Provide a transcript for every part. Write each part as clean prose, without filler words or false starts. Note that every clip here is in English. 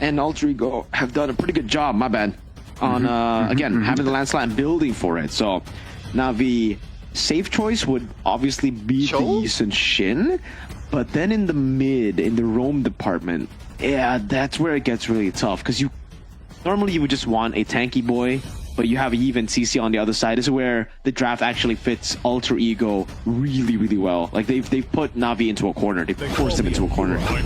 and Alter Ego have done a pretty good job, my bad, on, again, having the landslide and building for it. So, Navi, safe choice would obviously be the Yisun Shin, but then in the mid, in the roam department, yeah, that's where it gets really tough, because normally you would just want a tanky boy, but you have Eve and CC on the other side. This is where the draft actually fits Alter Ego really, really well. Like they've put Navi into a corner. They forced him into a corner. No,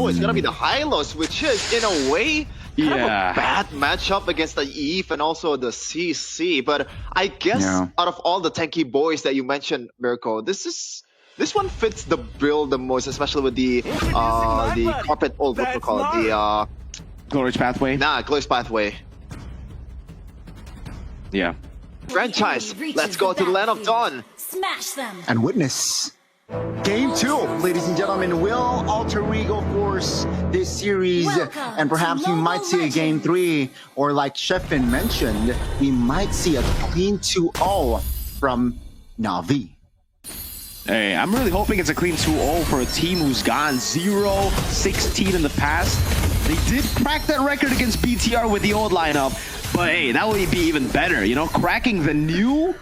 it's gonna be the Hylos, which is in a way kind of a bad matchup against the Eve and also the CC. But I guess out of all the tanky boys that you mentioned, Mirko, this one fits the build the most, especially with the carpet old, what we call it, the Glorious Pathway? Nah, Glorious Pathway. Yeah. Franchise, let's go to the Land of Dawn. Smash them. And witness Game 2, ladies and gentlemen. Will Alter Ego force this series? And perhaps we might see a Game 3, or like Sheffin mentioned, we might see a clean 2-0 from Navi. Hey, I'm really hoping it's a clean 2-0 for a team who's gone 0-16 in the past. They did crack that record against BTR with the old lineup, but hey, that would be even better, you know, cracking the new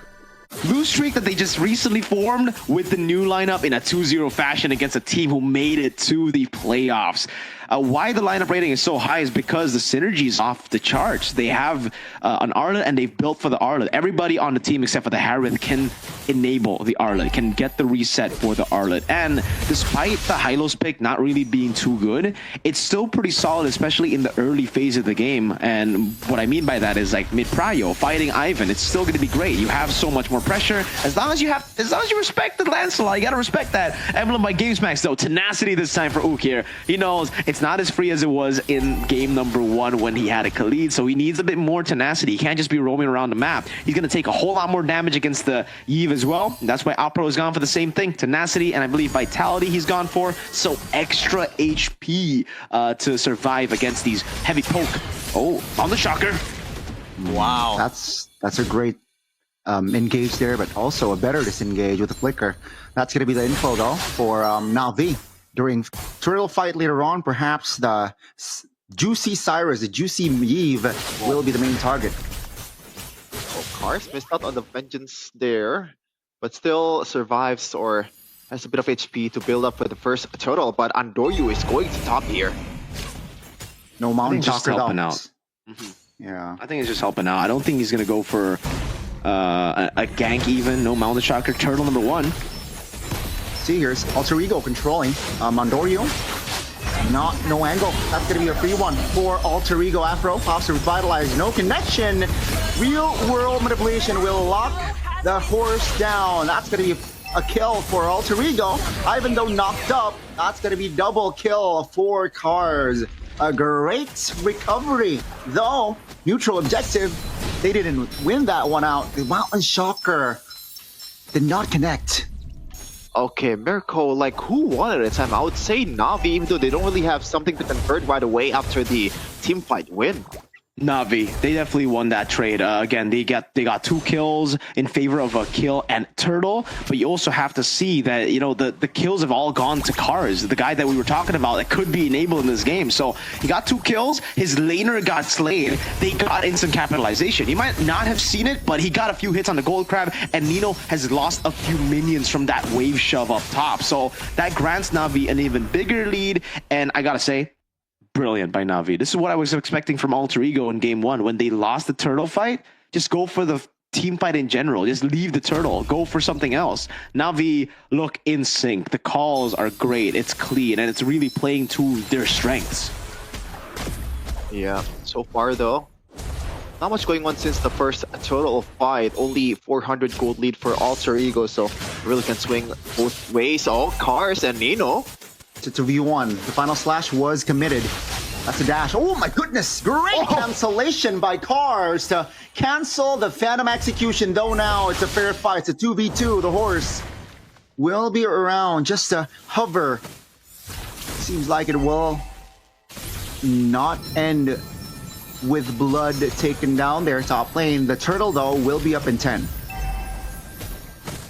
lose streak that they just recently formed with the new lineup in a 2-0 fashion against a team who made it to the playoffs. Why the lineup rating is so high is because the synergy is off the charts. They have an Arlet, and they've built for the Arlet. Everybody on the team except for the Harith can enable the Arlet, can get the reset for the Arlet. And despite the Hylos pick not really being too good, it's still pretty solid, especially in the early phase of the game. And what I mean by that is like mid-prio, fighting Ivan, it's still going to be great. You have so much more pressure. As long as you respect the Lancelot, you got to respect that. Emblem by GamesMax, though, tenacity this time for Ook here. He knows it's not as free as it was in game number 1 when he had a Khalid, so he needs a bit more tenacity. He can't just be roaming around the map. He's going to take a whole lot more damage against the Eve as well. And that's why Opro has gone for the same thing, tenacity, and I believe vitality he's gone for, so extra HP to survive against these heavy poke. Oh, on the shocker. Wow. That's a great engage there, but also a better disengage with the flicker. That's going to be the info though for Navi. During turtle fight later on, perhaps the Juicy Cyrus, the Juicy Eve will be the main target. Oh, Cars missed out on the vengeance there, but still survives or has a bit of HP to build up for the first turtle. But Andoryu is going to top here. No mountain just talker helping out. Yeah, I think he's just helping out. I don't think he's going to go for a gank even. No mountain shocker. Turtle number 1. See, here's Alter Ego controlling Mandorio. No angle. That's going to be a free one for Alter Ego. Afro pops to revitalize. No connection. Real world manipulation will lock the horse down. That's going to be a kill for Alter Ego. Even though knocked up, that's going to be double kill for Cars. A great recovery. Though, neutral objective, they didn't win that one out. The Mountain Shocker did not connect. Okay, Mirko, like, who won at the time? I would say Navi, even though they don't really have something to convert right away after the team fight win. Navi, they definitely won that trade. Again, they got 2 kills in favor of a kill and Turtle, but you also have to see that, you know, the kills have all gone to Cars, the guy that we were talking about that could be enabled in this game. So he got 2 kills, his laner got slayed, they got instant capitalization. You might not have seen it, but he got a few hits on the gold crab, and Nino has lost a few minions from that wave shove up top. So that grants Navi an even bigger lead, and I gotta say, brilliant by Navi. This is what I was expecting from Alter Ego in game 1. When they lost the turtle fight, just go for the team fight in general. Just leave the turtle. Go for something else. Navi look in sync. The calls are great. It's clean, and it's really playing to their strengths. Yeah, so far though, not much going on since the first turtle fight. Only 400 gold lead for Alter Ego, so really can swing both ways. Oh, Cars and Nino. To 2v1. The final slash was committed. That's a dash. Oh my goodness! Great cancellation by Cars to cancel the Phantom Execution. Though now it's a fair fight. It's a 2v2. The horse will be around just to hover. Seems like it will not end with blood taken down there top lane. The turtle though will be up in 10.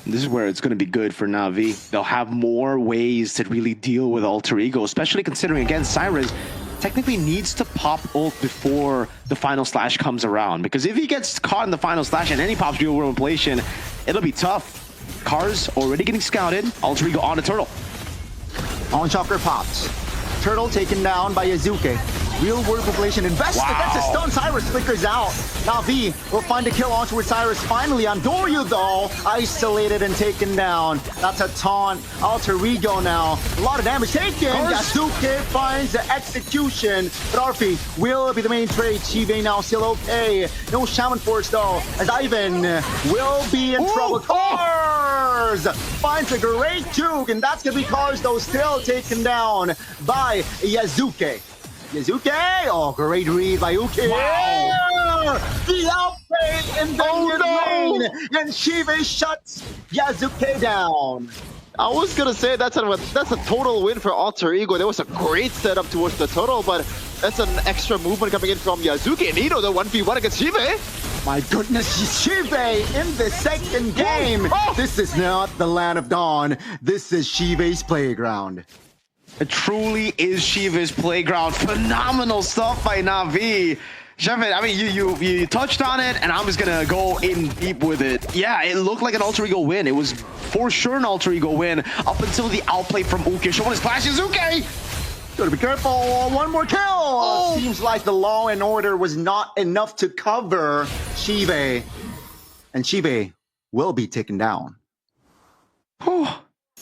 This is where it's going to be good for Navi. They'll have more ways to really deal with Alter Ego, especially considering, again, Cyrus technically needs to pop ult before the final slash comes around. Because if he gets caught in the final slash and any pops real world manipulation, it'll be tough. Cars already getting scouted. Alter Ego on the turtle. On Shocker pops. Turtle taken down by Yazuke. Real world population invested. Wow. That's a stun. Cyrus flickers out. Navi will find a kill onto with Cyrus. Finally, Andoryu though, isolated and taken down. That's a taunt. Alter Ego now. A lot of damage taken. Yazuke finds the execution. But Arfi will be the main trade. Chive now still okay. No Shaman Force though, as Ivan will be in trouble. Cars finds a great juke, and that's gonna be Cars though, still taken down by Yazuke. Yazuke! Oh, great read by Uki. Wow. The outplay in the lane, and Shive shuts Yazuke down. I was gonna say that's a total win for Alter Ego. There was a great setup towards the turtle, but that's an extra movement coming in from Yazuke. And Nino, the 1v1 against Shive. My goodness, Shive in the second game. This is not the land of dawn. This is Shive's playground. It truly is Shiva's playground. Phenomenal stuff by Navi. Shevin, I mean, you touched on it, and I'm just gonna go in deep with it. Yeah, it looked like an Alter Ego win. It was for sure an Alter Ego win up until the outplay from Uke. Showing his flash, Yazuke! Gotta be careful. One more kill. Seems like the law and order was not enough to cover Shive. And Shive will be taken down.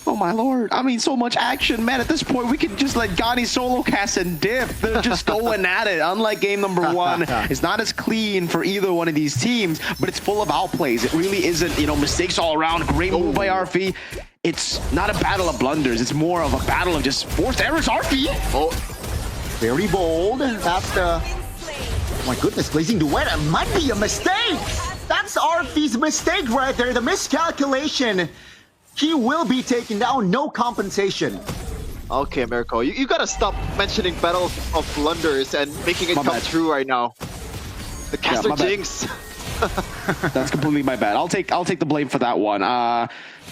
Oh my lord. I mean, so much action, man. At this point, we could just let Gani solo cast and dip. They're just going at it. Unlike game number 1, it's not as clean for either one of these teams, but it's full of outplays. It really isn't, you know, mistakes all around. Great move by Arfi. It's not a battle of blunders. It's more of a battle of just forced errors. Arfi! Oh, very bold. That's the... My goodness, Blazing Duet. It might be a mistake. That's Arfi's mistake right there. The miscalculation. He will be taken down, no compensation. Okay, Mirko, you gotta stop mentioning Battle of Blunders and making it come true right now. The caster jinx. That's completely my bad. I'll take the blame for that one.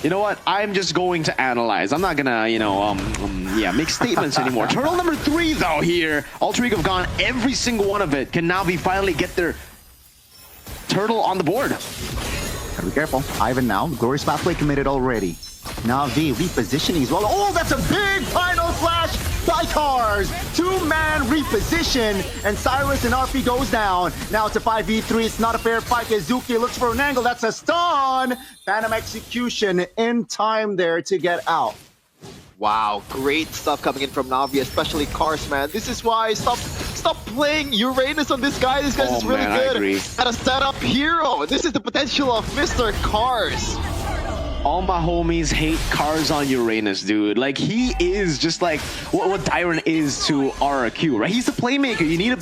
You know what? I'm just going to analyze. I'm not gonna, you know, make statements anymore. Turtle number 3 though here. Alter Ego have gone every single one of it. Can Navi finally get their turtle on the board? Gotta be careful. Ivan now. Glorious pathway committed already. Navi repositioning as well. Oh, that's a big final flash by Cars. 2-man reposition, and Cyrus and Arfi goes down. Now it's a 5v3. It's not a fair fight. Yazuki looks for an angle. That's a stun. Phantom execution in time there to get out. Wow, great stuff coming in from Navi, especially Cars, man. This is why stop playing Uranus on this guy. This guy's really good at a setup hero. This is the potential of Mr. Cars. All my homies hate Cars on Uranus, dude. Like, he is just like what Dyron is to RRQ, right? He's the playmaker. You need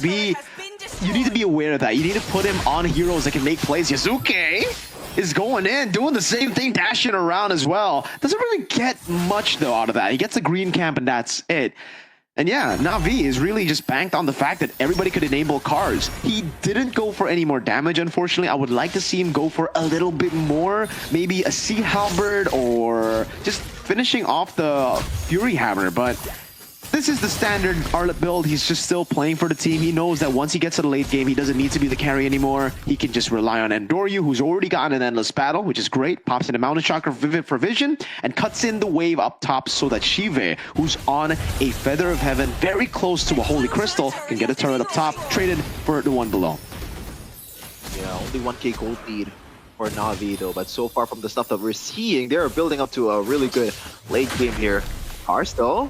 to be aware of that. You need to put him on heroes that can make plays. Yazuke is going in, doing the same thing, dashing around as well. Doesn't really get much, though, out of that. He gets a green camp, and that's it. And yeah, Navi is really just banked on the fact that everybody could enable Cars. He didn't go for any more damage, unfortunately. I would like to see him go for a little bit more. Maybe a Sea Halberd or just finishing off the Fury Hammer, but this is the standard Arlet build. He's just still playing for the team. He knows that once he gets to the late game, he doesn't need to be the carry anymore. He can just rely on Andoryu, who's already gotten an endless battle, which is great. Pops in a Mountain Chakra for vision and cuts in the wave up top so that Shive, who's on a Feather of Heaven, very close to a Holy Crystal, can get a turret up top, traded for the one below. Yeah, only 1k gold lead for Navi though, but so far from the stuff that we're seeing, they're building up to a really good late game here. Cars though,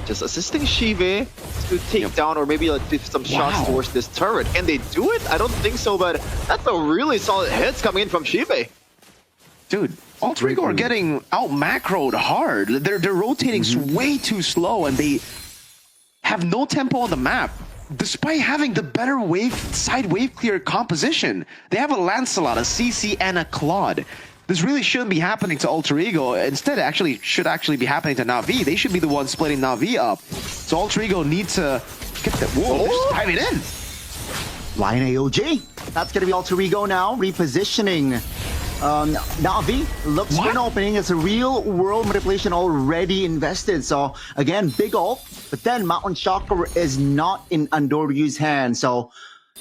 just assisting Shive to take down or maybe like some shots towards this turret. Can they do it? I don't think so, but that's a really solid hits coming in from Shive. Dude, Alter Ego are getting out macroed hard. They're rotating way too slow, and they have no tempo on the map, despite having the better side wave clear composition. They have a Lancelot, a CC, and a Claude. This really shouldn't be happening to Alter Ego. Instead, it should actually be happening to Navi. They should be the ones splitting Navi up. So Alter Ego needs to get the... Whoa, they're just diving in. Lion AOG. That's going to be Alter Ego now, repositioning. Navi looks for an opening. It's a real world manipulation already invested. So again, big ult, but then Mountain Shocker is not in Andoryu's hand. So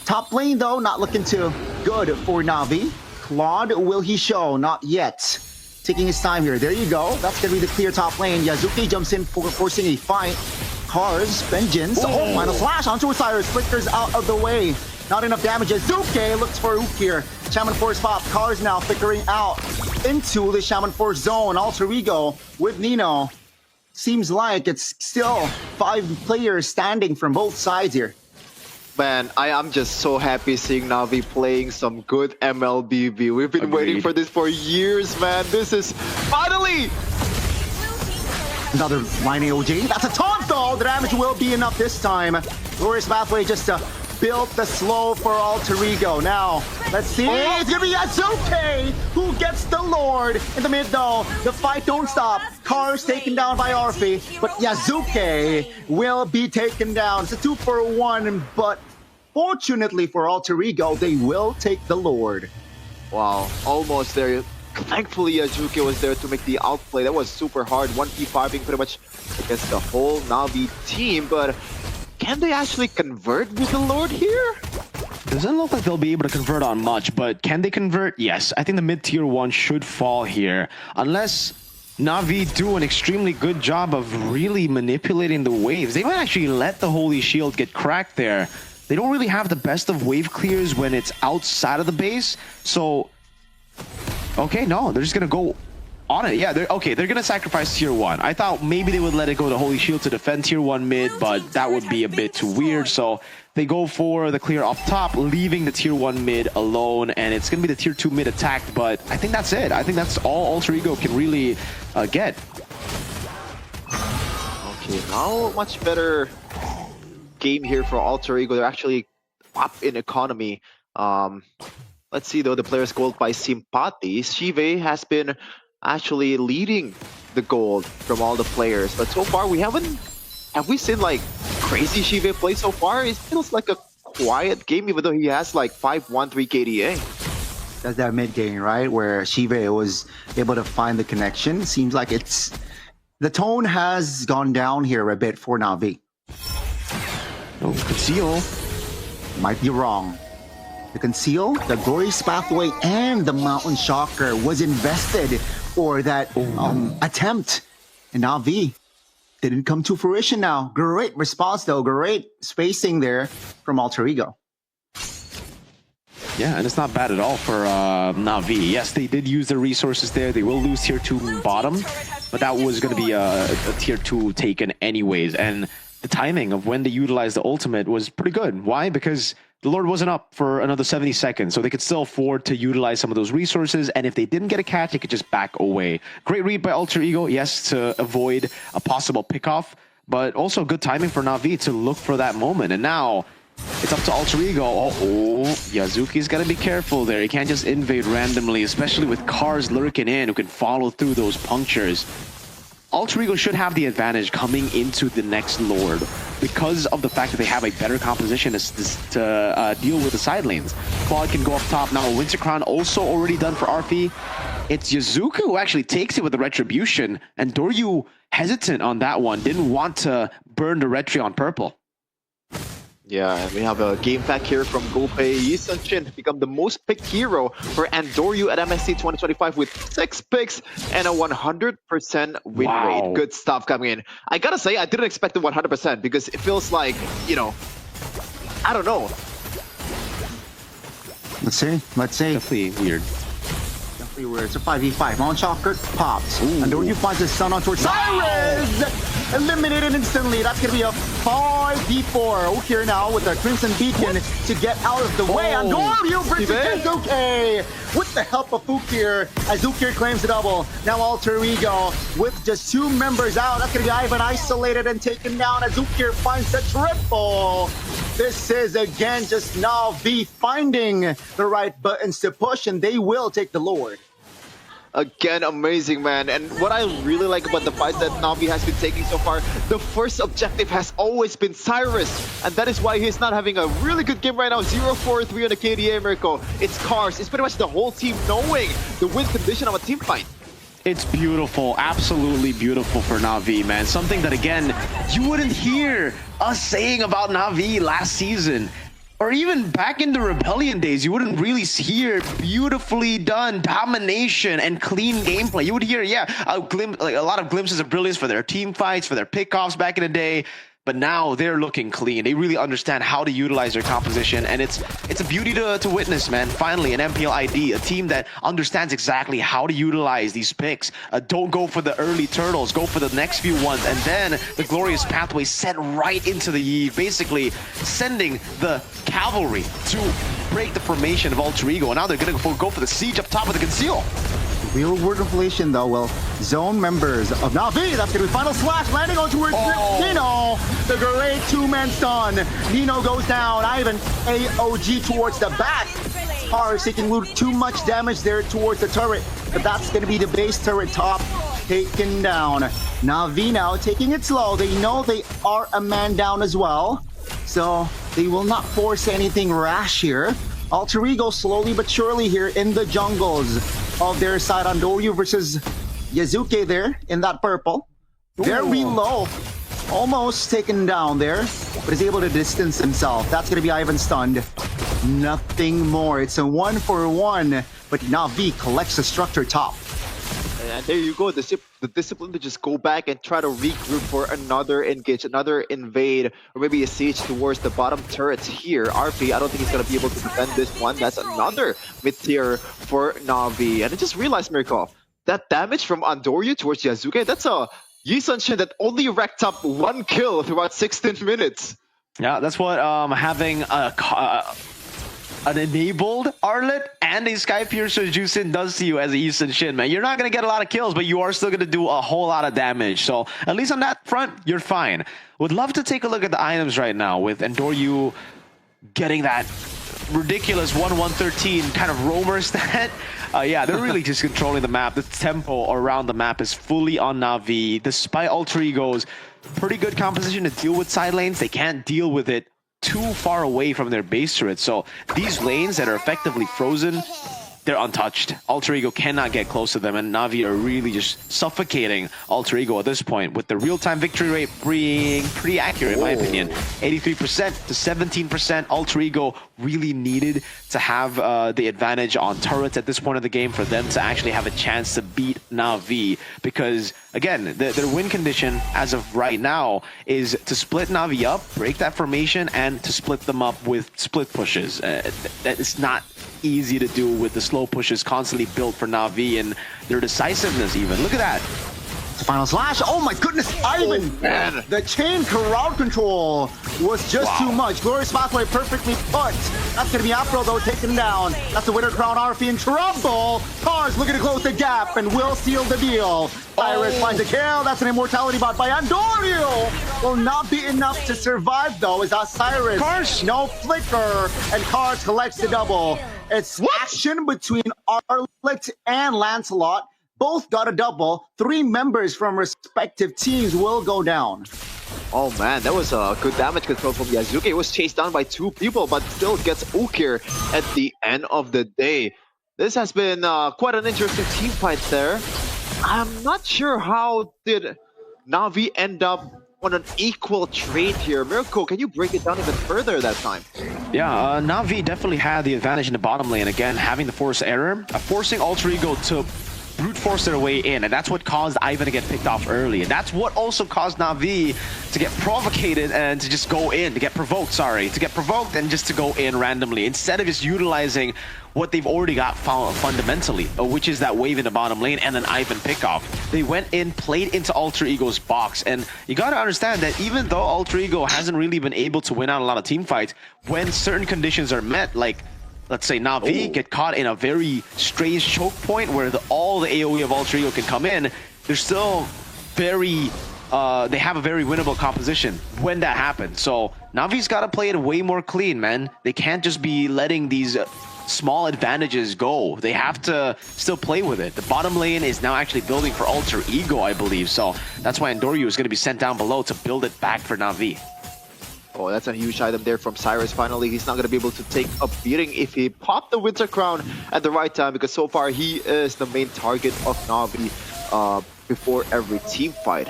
top lane though, not looking too good for Navi. Claude, will he show? Not yet. Taking his time here. There you go. That's gonna be the clear top lane. Yazuki jumps in for forcing a fight. Cars, Vengeance. Oh, final slash onto Osiris. Flickers out of the way. Not enough damage. Yazuki looks for Ook here. Shaman Force pop. Cars now flickering out into the Shaman Force zone. Alter Ego with Nino. Seems like it's still 5 players standing from both sides here. Man, I am just so happy seeing Navi playing some good MLBB. We've been waiting for this for years, man. This is finally another line AOG. That's a taunt though. The damage will be enough this time. Glorious Pathway just to build the slow for Alter Ego. Now, let's see. It's gonna be Yazuki who gets the Lord in the mid though. The fight don't stop. Cars taken down by Arfi, but Yazuki will be taken down. It's a 2-for-1, but fortunately for Alter Ego, they will take the Lord. wow, almost there. Thankfully, Yazuki was there to make the outplay. That was super hard. 1v5ing pretty much against the whole Navi team, but can they actually convert with the Lord here? Doesn't look like they'll be able to convert on much, but can they convert? Yes, I think the mid-tier 1 should fall here. Unless Navi do an extremely good job of really manipulating the waves. They might actually let the Holy Shield get cracked there. They don't really have the best of wave clears when it's outside of the base. So, okay, no, they're just going to go on it. Yeah, they're gonna sacrifice tier 1. I thought maybe they would let it go to Holy Shield to defend tier 1 mid, but that would be a bit too weird. So they go for the clear up top, leaving the tier 1 mid alone, and it's gonna be the tier 2 mid attacked. But I think that's it. I think that's all Alter Ego can really get. Okay, now much better game here for Alter Ego. They're actually up in economy. Let's see though, the players gold by Sympathy. Shive has been actually leading the gold from all the players, but so far have we seen like crazy Shive play so far? It feels like a quiet game, even though he has like 5-1-3 KDA. That's that mid game, right? Where Shive was able to find the connection. Seems like the tone has gone down here a bit for Navi. No conceal. Might be wrong. The Conceal, the Glorious Pathway, and the Mountain Shocker was invested for that attempt. And Navi didn't come to fruition now. Great response though. Great spacing there from Alter Ego. Yeah, and it's not bad at all for Navi. Yes, they did use their resources there. They will lose tier 2 bottom, but that was going to be a tier 2 taken anyways. And the timing of when they utilized the ultimate was pretty good. Why? Because the Lord wasn't up for another 70 seconds, so they could still afford to utilize some of those resources, and if they didn't get a catch, they could just back away. Great read by Alter Ego, yes, to avoid a possible pickoff, but also good timing for Navi to look for that moment. And now, it's up to Alter Ego. Yazuki's got to be careful there. He can't just invade randomly, especially with cars lurking in who can follow through those punctures. Alter Ego should have the advantage coming into the next Lord because of the fact that they have a better composition to deal with the side lanes. Claude can go up top now. Winter Crown also already done for Arfi. It's Yazuki who actually takes it with the Retribution, and Doryu hesitant on that one. Didn't want to burn the Retri on purple. Yeah, and we have a game fact here from GoPay. Yi Sun-Shin become the most picked hero for Andoryu at MSC 2025 with 6 picks and a 100% win rate. Good stuff coming in. I gotta say, I didn't expect the 100% because it feels like, you know, I don't know. Let's see. Definitely weird. It's a 5v5. Mountain Shocker pops. Andoryu finds his son onto Osiris! Eliminated instantly. That's going to be a 5v4. Ook here now with the Crimson Beacon to get out of the way. Andoryu versus Yazuki with the help of Fukir. Azukir claims the double. Now Alter Ego with just 2 members out. That's going to be Ivan isolated and taken down. Azukir finds the triple. This is again just Navi finding the right buttons to push, and they will take the Lord. Again, amazing, man. And what I really like about the fights that Navi has been taking so far, the first objective has always been Cyrus. And that is why he's not having a really good game right now. 0-4-3 on the KDA, Mirko. It's Cars. It's pretty much the whole team knowing the win condition of a team fight. It's beautiful, absolutely beautiful for Navi, man. Something that, again, you wouldn't hear us saying about Navi last season. Or even back in the Rebellion days, you wouldn't really hear beautifully done domination and clean gameplay. You would hear, yeah, a lot of glimpses of brilliance for their team fights, for their pickoffs back in the day. But now they're looking clean. They really understand how to utilize their composition, and it's a beauty to witness, man. Finally, an MPL ID, a team that understands exactly how to utilize these picks. Don't go for the early turtles, go for the next few ones, and then the glorious pathway set right into the Eve, basically sending the cavalry to break the formation of Alter Ego. And now they're gonna go for the siege up top of the conceal. Real word inflation though, well, zone members of Navi, that's gonna be final slash landing on towards Nino. The great two-man stun. Nino goes down, Ivan AOG towards the back. Cars taking too much damage there towards the turret, but that's gonna be the base turret top taken down. Navi now taking it slow. They know they are a man down as well, so they will not force anything rash here. Alter Ego slowly but surely here in the jungles of their side on Doryu versus Yazuke there in that purple. Very low, almost taken down there, but is able to distance himself. That's going to be Ivan stunned. Nothing more. It's a 1-for-1, but Navi collects the structure top. And there you go, the discipline to just go back and try to regroup for another engage, another invade, or maybe a siege towards the bottom turrets here. RP, I don't think he's going to be able to defend this one. That's another mid-tier for Navi. And I just realized, Mirko, that damage from Andoryu towards Yazuke, that's a Yi Sun-shin that only racked up 1 kill throughout 16 minutes. Yeah, that's what having an enabled Arlet and a Sky Piercer Juicin does to you as a Yi Sun-shin, man. You're not going to get a lot of kills, but you are still going to do a whole lot of damage. So at least on that front, you're fine. Would love to take a look at the items right now with Andoryu getting that ridiculous 1-1-13 kind of roamer stat. Yeah, they're really just controlling the map. The tempo around the map is fully on Navi. Despite Alter Ego's pretty good composition to deal with side lanes, they can't deal with it too far away from their base turrets. So these lanes that are effectively frozen, they're untouched. Alter Ego cannot get close to them, and Navi are really just suffocating Alter Ego at this point, with the real-time victory rate being pretty accurate in my opinion. 83% to 17%. Alter Ego really needed to have the advantage on turrets at this point of the game for them to actually have a chance to beat Navi, because again, their win condition as of right now is to split Navi up, break that formation, and to split them up with split pushes. That is not easy to do with the slow pushes constantly built for Navi and their decisiveness even. Look at that. Final slash. Oh my goodness, Ivan! Man. The chain crowd control was just too much. Glorious pathway perfectly put. That's gonna be Afro though, taken down. That's the winner crown. RP in trouble. Cars looking to close the gap and will seal the deal. Cyrus finds a kill. That's an immortality bot by Andoryu. Will not be enough to survive though, as Cyrus. Cars. No flicker, and Cars collects the double. It's action between Arlet and Lancelot. Both got a double. 3 members from respective teams will go down. Oh man, that was a good damage control from Yazuke. It was chased down by 2 people, but still gets Ukir at the end of the day. This has been quite an interesting team fight there. I'm not sure how did Navi end up on an equal trade here. Mirko, can you break it down even further that time? Yeah, Navi definitely had the advantage in the bottom lane. Again, having the force error, forcing Alter Ego to brute force their way in, and that's what caused Ivan to get picked off early, and that's what also caused Navi to get provocated and to just go in, to get provoked and just to go in randomly, instead of just utilizing what they've already got fundamentally, which is that wave in the bottom lane and an Ivan pickoff. They went in, played into Alter Ego's box, and you gotta understand that even though Alter Ego hasn't really been able to win out a lot of team fights, when certain conditions are met, like let's say Navi get caught in a very strange choke point where all the AoE of Alter Ego can come in, they're still very, they have a very winnable composition when that happens. So Navi's got to play it way more clean, man. They can't just be letting these small advantages go. They have to still play with it. The bottom lane is now actually building for Alter Ego, I believe. So that's why Andoryu is going to be sent down below to build it back for Navi. Oh, that's a huge item there from Cyrus. Finally, he's not going to be able to take a beating if he popped the Winter Crown at the right time, because so far he is the main target of Navi before every team fight.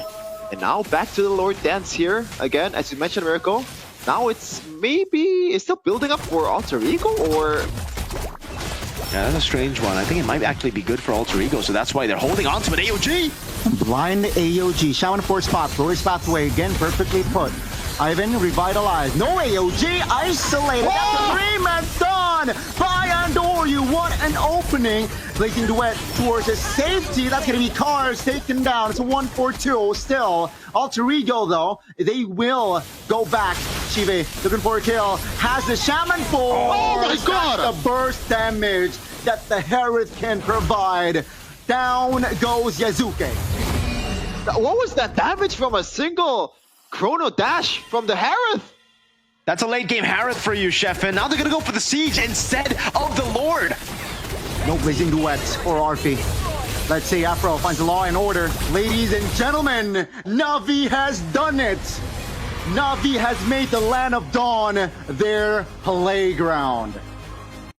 And now back to the Lord Dance here. Again, as you mentioned, Miracle, now it's still building up for Alter Ego, or... Yeah, that's a strange one. I think it might actually be good for Alter Ego, so that's why they're holding on to an AOG. Blind AOG. Shaman 4 spots. Lower spots away. Again, perfectly put. Ivan revitalized. No AOG. Isolated. That's a 3-man stun by Andoryu. What an opening. Blazing Duet towards his safety. That's going to be Cars taken down. It's a 1-4-2 still. Alter Ego, though, they will go back. Chive looking for a kill. Has the Shaman 4. Oh my God. That's the burst damage that the Hereth can provide. Down goes Yazuke. What was that damage from a single Chrono Dash from the Hereth? That's a late game Harith for you, Sheffin. Now they're going to go for the Siege instead of the Lord. No Blazing Duet or Arfi. Let's see, Afro finds the law and order. Ladies and gentlemen, Navi has done it. Navi has made the Land of Dawn their playground.